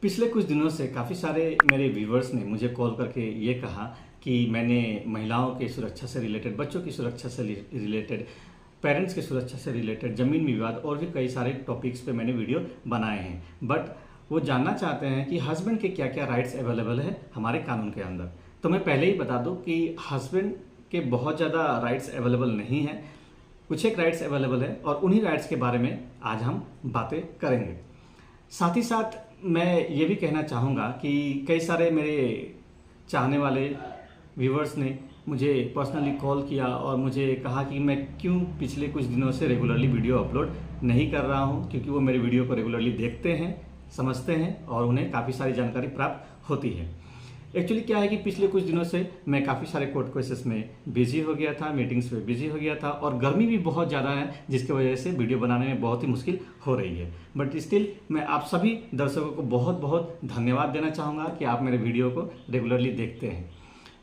पिछले कुछ दिनों से काफ़ी सारे मेरे व्यूवर्स ने मुझे कॉल करके ये कहा कि मैंने महिलाओं की सुरक्षा से रिलेटेड, बच्चों की सुरक्षा से रिलेटेड, पेरेंट्स की सुरक्षा से रिलेटेड, ज़मीन विवाद और भी कई सारे टॉपिक्स पे मैंने वीडियो बनाए हैं। बट वो जानना चाहते हैं कि हस्बैंड के क्या क्या राइट्स अवेलेबल है हमारे कानून के अंदर। तो मैं पहले ही बता दूं कि हस्बैंड के बहुत ज़्यादा राइट्स अवेलेबल नहीं हैं, कुछ एक राइट्स अवेलेबल है और उन्हीं राइट्स के बारे में आज हम बातें करेंगे। साथ ही साथ मैं ये भी कहना चाहूँगा कि कई सारे मेरे चाहने वाले व्यूवर्स ने मुझे पर्सनली कॉल किया और मुझे कहा कि मैं क्यों पिछले कुछ दिनों से रेगुलरली वीडियो अपलोड नहीं कर रहा हूँ, क्योंकि वो मेरे वीडियो को रेगुलरली देखते हैं, समझते हैं और उन्हें काफ़ी सारी जानकारी प्राप्त होती है। एक्चुअली क्या है कि पिछले कुछ दिनों से मैं काफ़ी सारे कोर्ट केसेस में बिजी हो गया था, मीटिंग्स में बिजी हो गया था और गर्मी भी बहुत ज़्यादा है, जिसकी वजह से वीडियो बनाने में बहुत ही मुश्किल हो रही है। बट स्टिल मैं आप सभी दर्शकों को बहुत बहुत धन्यवाद देना चाहूँगा कि आप मेरे वीडियो को रेगुलरली देखते हैं।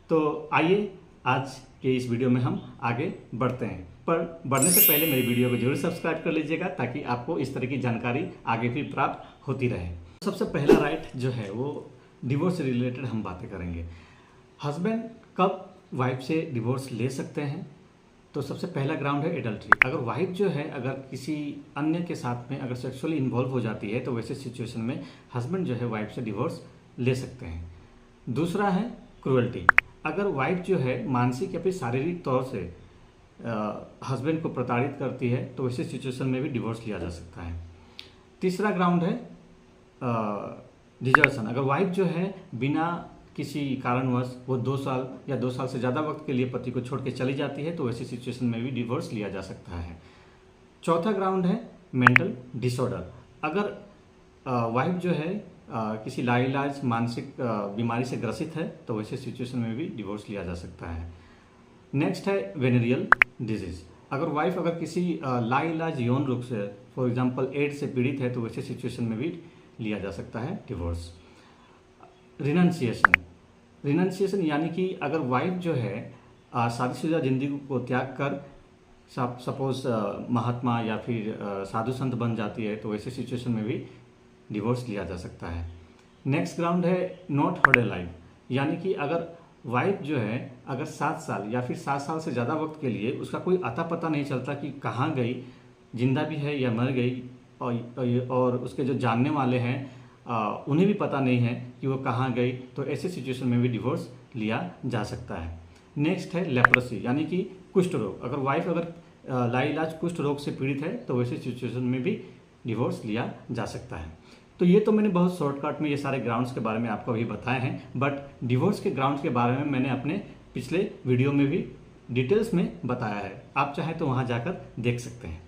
तो आइए आज के इस वीडियो में हम आगे बढ़ते हैं, पर बढ़ने से पहले मेरी वीडियो को जरूर सब्सक्राइब कर लीजिएगा ताकि आपको इस तरह की जानकारी आगे भी प्राप्त होती रहे। सबसे पहला राइट जो है वो डिवोर्स से रिलेटेड हम बातें करेंगे। हस्बैंड कब वाइफ से डिवोर्स ले सकते हैं? तो सबसे पहला ग्राउंड है एडल्ट्री। अगर वाइफ जो है अगर किसी अन्य के साथ में अगर सेक्सुअली इन्वॉल्व हो जाती है तो वैसे सिचुएशन में हस्बैंड जो है वाइफ से डिवोर्स ले सकते हैं। दूसरा है क्रूअल्टी। अगर वाइफ जो है मानसिक या फिर शारीरिक तौर से हस्बैंड को प्रताड़ित करती है तो वैसे सिचुएशन में भी डिवोर्स लिया जा सकता है। तीसरा ग्राउंड है डिजर्शन। अगर वाइफ जो है बिना किसी कारणवश वो 2 साल या 2 साल से ज़्यादा वक्त के लिए पति को छोड़ के चली जाती है तो वैसी सिचुएशन में भी डिवोर्स लिया जा सकता है। चौथा ग्राउंड है मेंटल डिसऑर्डर। अगर वाइफ जो है किसी लाइलाज मानसिक बीमारी से ग्रसित है तो वैसे सिचुएशन में भी डिवोर्स लिया जा सकता है। नेक्स्ट है वेनेरियल डिजीज। अगर वाइफ अगर किसी लाइलाज यौन रोग से, फॉर एग्जांपल एड्स से पीड़ित है तो वैसे सिचुएशन में भी लिया जा सकता है डिवोर्स। रिनंसिएशन यानी कि अगर वाइफ जो है शादीशुदा जिंदगी को त्याग कर सपोज महात्मा या फिर साधु संत बन जाती है तो वैसे सिचुएशन में भी डिवोर्स लिया जा सकता है। नेक्स्ट ग्राउंड है नॉट हर्ड अलाइव, यानी कि अगर वाइफ जो है अगर 7 साल या फिर 7 साल से ज़्यादा वक्त के लिए उसका कोई अता पता नहीं चलता कि कहाँ गई, जिंदा भी है या मर गई, और उसके जो जानने वाले हैं उन्हें भी पता नहीं है कि वो कहाँ गई, तो ऐसे सिचुएशन में भी डिवोर्स लिया जा सकता है। नेक्स्ट है लेप्रोसी, यानी कि कुष्ठ रोग। अगर वाइफ अगर लाइलाज कुष्ठ रोग से पीड़ित है तो वैसे सिचुएशन में भी डिवोर्स लिया जा सकता है। तो ये तो मैंने बहुत शॉर्टकट में ये सारे ग्राउंड्स के बारे में आपको अभी बताए हैं, बट डिवोर्स के ग्राउंड्स के बारे में मैंने अपने पिछले वीडियो में भी डिटेल्स में बताया है, आप चाहें तो वहाँ जाकर देख सकते हैं।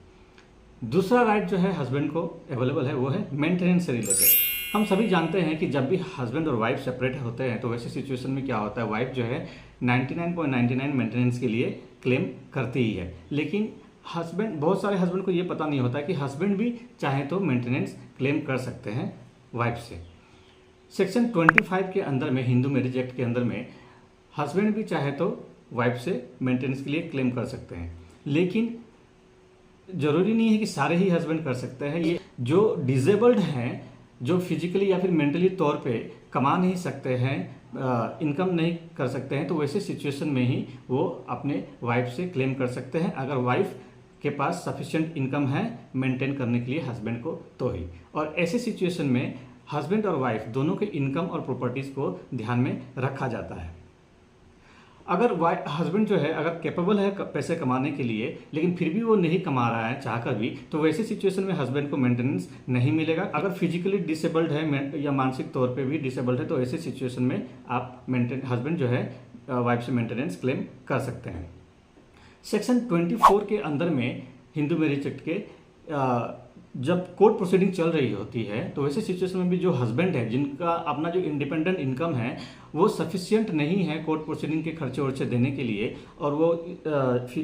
दूसरा राइट जो है हस्बैंड को अवेलेबल है वो है मेंटेनेंस से रिलेटेड। हम सभी जानते हैं कि जब भी हस्बैंड और वाइफ सेपरेट होते हैं तो वैसे सिचुएशन में क्या होता है, वाइफ जो है 99.99 मेंटेनेंस के लिए क्लेम करती ही है, लेकिन हस्बैंड, बहुत सारे हस्बैंड को ये पता नहीं होता कि हस्बैंड भी चाहे तो मेंटेनेंस क्लेम कर सकते हैं वाइफ से। सेक्शन 25 के अंदर में, हिंदू मैरिज एक्ट के अंदर में, हस्बैंड भी चाहे तो वाइफ से मेंटेनेंस के लिए क्लेम कर सकते हैं, लेकिन जरूरी नहीं है कि सारे ही हस्बैंड कर सकते हैं। ये जो डिसेबल्ड हैं, जो फिजिकली या फिर मेंटली तौर पे कमा नहीं सकते हैं, इनकम नहीं कर सकते हैं, तो वैसे सिचुएशन में ही वो अपने वाइफ से क्लेम कर सकते हैं, अगर वाइफ के पास सफिशिएंट इनकम है मेंटेन करने के लिए हस्बैंड को तो ही। और ऐसे सिचुएशन में हस्बैंड और वाइफ दोनों के इनकम और प्रॉपर्टीज़ को ध्यान में रखा जाता है। अगर हस्बैंड जो है अगर कैपेबल है पैसे कमाने के लिए, लेकिन फिर भी वो नहीं कमा रहा है चाहकर भी, तो वैसे सिचुएशन में हस्बैंड को मेंटेनेंस नहीं मिलेगा। अगर फिजिकली डिसेबल्ड है या मानसिक तौर पे भी डिसेबल्ड है तो ऐसे सिचुएशन में आप हस्बैंड जो है वाइफ से मेंटेनेंस क्लेम कर सकते हैं। सेक्शन 24 के अंदर में हिंदू मैरिज एक्ट के जब कोर्ट प्रोसीडिंग चल रही होती है तो वैसे सिचुएशन में भी जो हस्बैंड है जिनका अपना जो इंडिपेंडेंट इनकम है वो सफिशिएंट नहीं है कोर्ट प्रोसीडिंग के खर्चे वर्चे देने के लिए, और वो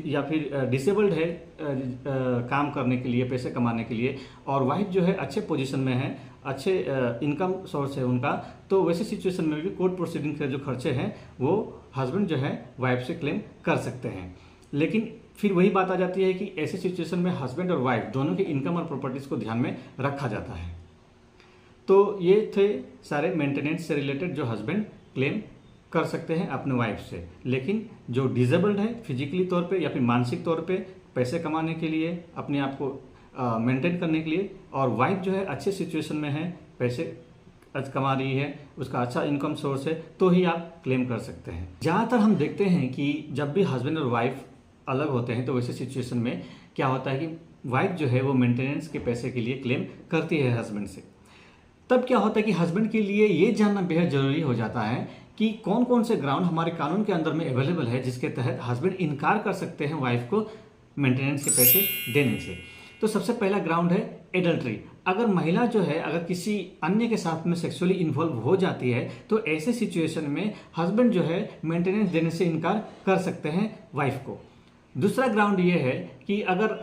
या फिर डिसेबल्ड है काम करने के लिए, पैसे कमाने के लिए, और वाइफ जो है अच्छे पोजीशन में है, अच्छे इनकम सोर्स है उनका, तो वैसे सिचुएशन में भी कोर्ट प्रोसीडिंग के जो खर्चे हैं वो हस्बैंड जो है वाइफ से क्लेम कर सकते हैं। लेकिन फिर वही बात आ जाती है कि ऐसे सिचुएशन में हस्बैंड और वाइफ दोनों की इनकम और प्रॉपर्टीज को ध्यान में रखा जाता है। तो ये थे सारे मेंटेनेंस से रिलेटेड जो हस्बैंड क्लेम कर सकते हैं अपने वाइफ से। लेकिन जो डिसेबल्ड है फिजिकली तौर पे या फिर मानसिक तौर पे पैसे कमाने के लिए, अपने आप को मेंटेन करने के लिए, और वाइफ जो है अच्छे सिचुएशन में है, पैसे कमा रही है, उसका अच्छा इनकम सोर्स है, तो ही आप क्लेम कर सकते हैं। ज़्यादातर हम देखते हैं कि जब भी हस्बैंड और वाइफ अलग होते हैं तो वैसे सिचुएशन में क्या होता है कि वाइफ जो है वो मेंटेनेंस के पैसे के लिए क्लेम करती है हस्बैंड से। तब क्या होता है कि हस्बैंड के लिए ये जानना बेहद ज़रूरी हो जाता है कि कौन कौन से ग्राउंड हमारे कानून के अंदर में अवेलेबल है जिसके तहत हस्बैंड इनकार कर सकते हैं वाइफ को मेंटेनेंस के पैसे देने से। तो सबसे पहला ग्राउंड है एडल्ट्री। अगर महिला जो है अगर किसी अन्य के साथ में सेक्सुअली इन्वॉल्व हो जाती है तो ऐसे सिचुएशन में हस्बैंड जो है मेंटेनेंस देने से इनकार कर सकते हैं वाइफ को। दूसरा ग्राउंड ये है कि अगर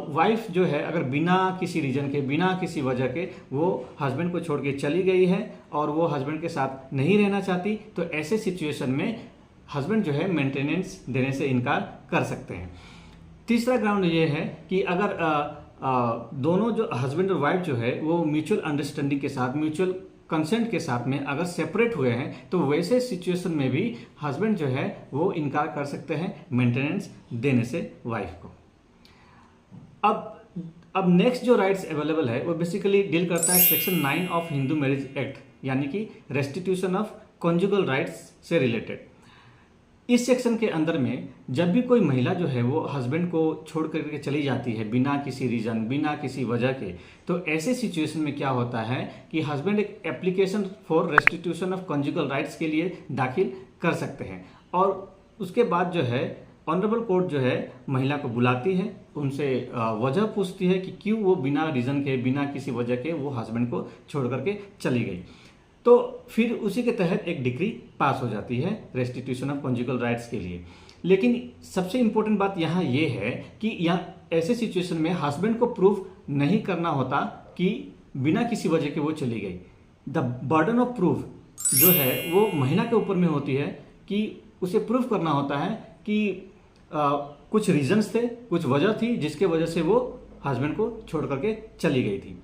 वाइफ जो है अगर बिना किसी रीजन के, बिना किसी वजह के वो हस्बैंड को छोड़ के चली गई है और वो हस्बैंड के साथ नहीं रहना चाहती, तो ऐसे सिचुएशन में हस्बैंड जो है मेंटेनेंस देने से इनकार कर सकते हैं। तीसरा ग्राउंड ये है कि अगर दोनों जो हस्बैंड और वाइफ जो है वो म्यूचुअल अंडरस्टैंडिंग के साथ, म्यूचुअल कंसेंट के साथ में अगर सेपरेट हुए हैं तो वैसे सिचुएशन में भी हस्बैंड जो है वो इनकार कर सकते हैं मेंटेनेंस देने से वाइफ को। अब नेक्स्ट जो राइट्स अवेलेबल है वो बेसिकली डील करता है section 9 of Hindu marriage act, यानी कि रेस्टिट्यूशन ऑफ कॉन्जुगल राइट्स से रिलेटेड। इस सेक्शन के अंदर में जब भी कोई महिला जो है वो हस्बैंड को छोड़ करके चली जाती है बिना किसी रीजन, बिना किसी वजह के, तो ऐसे सिचुएशन में क्या होता है कि हस्बैंड एक application for restitution of conjugal rights के लिए दाखिल कर सकते हैं। और उसके बाद जो है ऑनरेबल कोर्ट जो है महिला को बुलाती है, उनसे वजह पूछती है कि क्यों वो बिना रीजन के, बिना किसी वजह के वो हस्बैंड को छोड़ करके चली गई। तो फिर उसी के तहत एक डिक्री पास हो जाती है रेस्टिट्यूशन ऑफ कॉन्जुगल राइट्स के लिए। लेकिन सबसे इंपॉर्टेंट बात यहाँ ये है कि यहाँ ऐसे सिचुएशन में हस्बैंड को प्रूफ नहीं करना होता कि बिना किसी वजह के वो चली गई। द बर्डन ऑफ प्रूफ जो है वो महिला के ऊपर में होती है कि उसे प्रूफ करना होता है कि कुछ रीजंस थे, कुछ वजह थी जिसके वजह से वो हस्बैंड को छोड़ करके चली गई थी।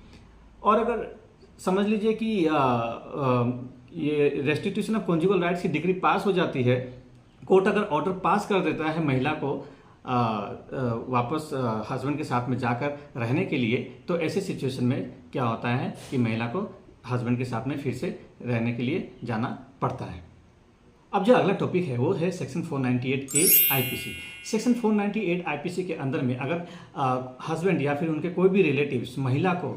और अगर समझ लीजिए कि ये रेस्टिट्यूशन ऑफ कॉन्जुगल राइट्स की डिग्री पास हो जाती है, कोर्ट अगर ऑर्डर पास कर देता है महिला को वापस हस्बैंड के साथ में जाकर रहने के लिए, तो ऐसे सिचुएशन में क्या होता है कि महिला को हस्बैंड के साथ में फिर से रहने के लिए जाना पड़ता है। अब जो अगला टॉपिक है वो है section 498A IPC. Section 498 IPC के अंदर में अगर हस्बैंड या फिर उनके कोई भी रिलेटिव्स महिला को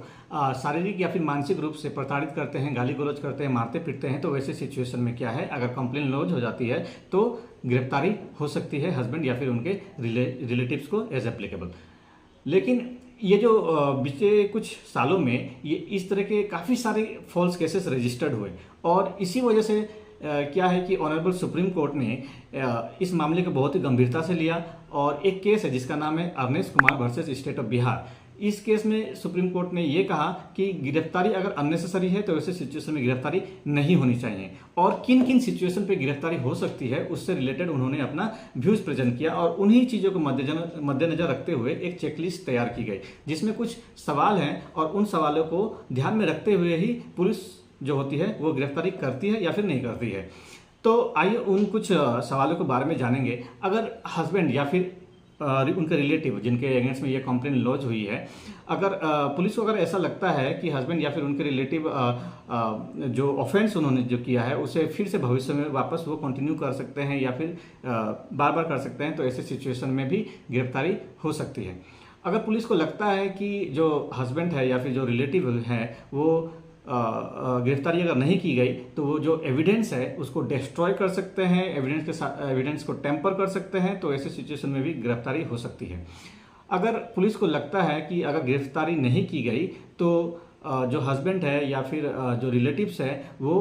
शारीरिक या फिर मानसिक रूप से प्रताड़ित करते हैं, गाली गलौज करते हैं, मारते पीटते हैं, तो वैसे सिचुएशन में क्या है, अगर कंप्लेन लॉन्च हो जाती है तो गिरफ्तारी हो सकती है हस्बैंड या फिर उनके रिलेटिव्स को एज एप्लीकेबल। लेकिन ये जो बीते कुछ सालों में ये इस तरह के काफ़ी सारे फॉल्स केसेस रजिस्टर्ड हुए, और इसी वजह से क्या है कि ऑनरेबल सुप्रीम कोर्ट ने इस मामले को बहुत ही गंभीरता से लिया। और एक केस है जिसका नाम है Avnesh Kumar versus state of Bihar. इस केस में सुप्रीम कोर्ट ने ये कहा कि गिरफ्तारी अगर अननेसेसरी है तो ऐसे सिचुएशन में गिरफ्तारी नहीं होनी चाहिए, और किन किन सिचुएशन पे गिरफ्तारी हो सकती है उससे रिलेटेड उन्होंने अपना व्यूज प्रेजेंट किया। और उन्हीं चीज़ों को मद्देनजर रखते हुए एक चेकलिस्ट तैयार की गई जिसमें कुछ सवाल हैं, और उन सवालों को ध्यान में रखते हुए ही पुलिस जो होती है वो गिरफ्तारी करती है या फिर नहीं करती है। तो आइए उन कुछ सवालों के बारे में जानेंगे। अगर हस्बैंड या फिर उनके रिलेटिव जिनके अगेंस्ट में ये कंप्लेन लॉन्च हुई है, अगर पुलिस को अगर ऐसा लगता है कि हस्बैंड या फिर उनके रिलेटिव जो ऑफेंस उन्होंने जो किया है उसे फिर से भविष्य में वापस वो कंटिन्यू कर सकते हैं या फिर बार बार कर सकते हैं, तो ऐसे सिचुएशन में भी गिरफ्तारी हो सकती है। अगर पुलिस को लगता है कि जो हस्बैंड है या फिर जो रिलेटिव है वो गिरफ्तारी अगर नहीं की गई तो वो जो एविडेंस है उसको डिस्ट्रॉय कर सकते हैं, एविडेंस के साथ एविडेंस को टेम्पर कर सकते हैं, तो ऐसे सिचुएशन में भी गिरफ्तारी हो सकती है। अगर पुलिस को लगता है कि अगर गिरफ्तारी नहीं की गई तो जो हस्बैंड है या फिर जो रिलेटिव्स है वो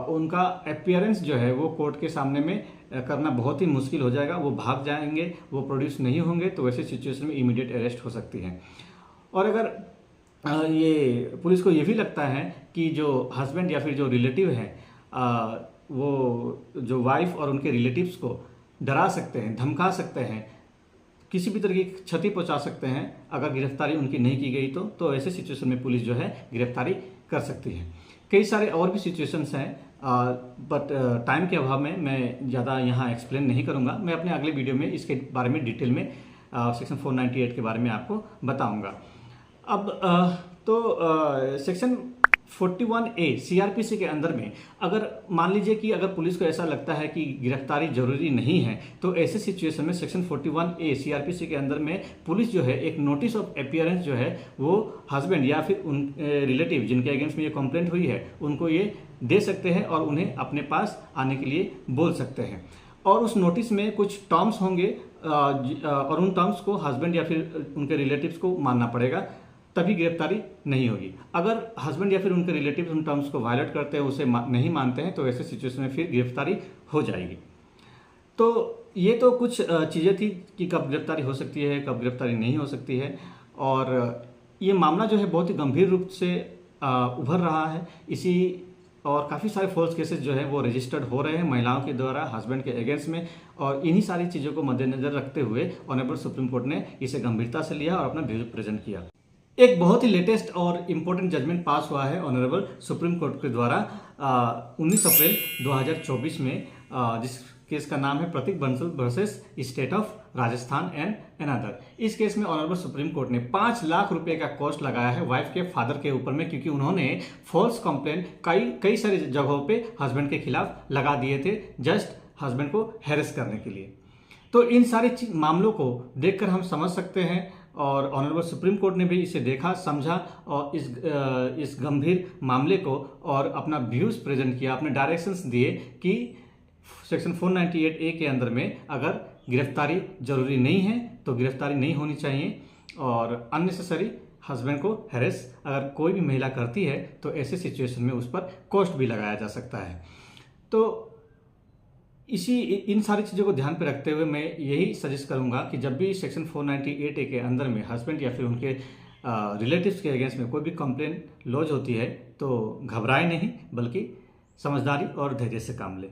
उनका अपीयरेंस जो है वो कोर्ट के सामने में करना बहुत ही मुश्किल हो जाएगा, वो भाग जाएंगे, वो प्रोड्यूस नहीं होंगे, तो वैसे सिचुएशन में इमीडिएट अरेस्ट हो सकती है। और अगर ये पुलिस को ये भी लगता है कि जो हस्बैंड या फिर जो रिलेटिव है वो जो वाइफ और उनके रिलेटिव्स को डरा सकते हैं, धमका सकते हैं, किसी भी तरह की क्षति पहुंचा सकते हैं, अगर गिरफ्तारी उनकी नहीं की गई तो ऐसे सिचुएशन में पुलिस जो है गिरफ्तारी कर सकती है। कई सारे और भी सिचुएशंस हैं, बट टाइम के अभाव में मैं ज़्यादा यहाँ एक्सप्लेन नहीं करूँगा। मैं अपने अगले वीडियो में इसके बारे में डिटेल में सेक्शन 498 के बारे में आपको बताऊँगा। अब सेक्शन 41A CRPC के अंदर में अगर मान लीजिए कि अगर पुलिस को ऐसा लगता है कि गिरफ्तारी जरूरी नहीं है, तो ऐसे सिचुएशन में सेक्शन 41A CRPC के अंदर में पुलिस जो है एक नोटिस ऑफ अपीयरेंस जो है वो हस्बैंड या फिर उन रिलेटिव जिनके अगेंस्ट में ये कंप्लेंट हुई है उनको ये दे सकते हैं और उन्हें अपने पास आने के लिए बोल सकते हैं। और उस नोटिस में कुछ टर्म्स होंगे और उन टर्म्स को हस्बैंड या फिर उनके रिलेटिव्स को मानना पड़ेगा, तभी गिरफ्तारी नहीं होगी। अगर हस्बैंड या फिर उनके रिलेटिव्स उन टर्म्स को वायलेट करते हैं, उसे नहीं मानते हैं, तो ऐसे सिचुएशन में फिर गिरफ्तारी हो जाएगी। तो ये तो कुछ चीज़ें थी कि कब गिरफ्तारी हो सकती है, कब गिरफ्तारी नहीं हो सकती है। और ये मामला जो है बहुत ही गंभीर रूप से उभर रहा है। और काफ़ी सारे फॉल्स केसेस जो है वो रजिस्टर्ड हो रहे हैं महिलाओं के द्वारा हस्बैंड के अगेंस्ट में, और इन्हीं सारी चीज़ों को मद्देनजर रखते हुए ऑनरेबल सुप्रीम कोर्ट ने इसे गंभीरता से लिया और अपना व्यू प्रेजेंट किया। एक बहुत ही लेटेस्ट और इम्पोर्टेंट जजमेंट पास हुआ है ऑनरेबल सुप्रीम कोर्ट के द्वारा 19 अप्रैल 2024 में, जिस केस का नाम है Pratik Bansal versus state of Rajasthan and another. इस केस में ऑनरेबल सुप्रीम कोर्ट ने 5 लाख रुपए का कॉस्ट लगाया है वाइफ के फादर के ऊपर में, क्योंकि उन्होंने फॉल्स कंप्लेंट कई सारी जगहों पे हस्बैंड के खिलाफ लगा दिए थे, जस्ट हस्बैंड को हैरेस करने के लिए। तो इन सारे मामलों को देखकर हम समझ सकते हैं, और ऑनरेबल सुप्रीम कोर्ट ने भी इसे देखा, समझा और इस गंभीर मामले को और अपना व्यूज प्रेजेंट किया, अपने डायरेक्शंस दिए कि सेक्शन 498A के अंदर में अगर गिरफ्तारी जरूरी नहीं है तो गिरफ्तारी नहीं होनी चाहिए, और अननेसेसरी हस्बैंड को हैरेस अगर कोई भी महिला करती है तो ऐसे सिचुएशन में उस पर कॉस्ट भी लगाया जा सकता है। तो इन सारी चीज़ों को ध्यान पे रखते हुए मैं यही सजेस्ट करूंगा कि जब भी सेक्शन 498A के अंदर में हस्बैंड या फिर उनके रिलेटिव्स के अगेंस्ट में कोई भी कंप्लेन लॉज होती है तो घबराए नहीं, बल्कि समझदारी और धैर्य से काम ले।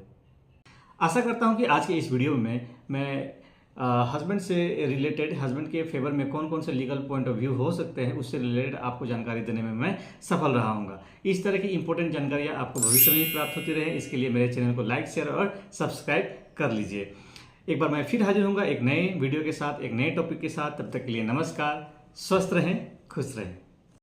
आशा करता हूं कि आज के इस वीडियो में मैं हस्बैंड से रिलेटेड, हस्बैंड के फेवर में कौन कौन से लीगल पॉइंट ऑफ व्यू हो सकते हैं उससे रिलेटेड आपको जानकारी देने में मैं सफल रहा हूँगा। इस तरह की इंपॉर्टेंट जानकारियाँ आपको भविष्य में भी प्राप्त होती रहे, इसके लिए मेरे चैनल को लाइक, शेयर और सब्सक्राइब कर लीजिए। एक बार मैं फिर हाजिर होऊंगा एक नए वीडियो के साथ, एक नए टॉपिक के साथ। तब तक के लिए नमस्कार, स्वस्थ रहें, खुश रहें।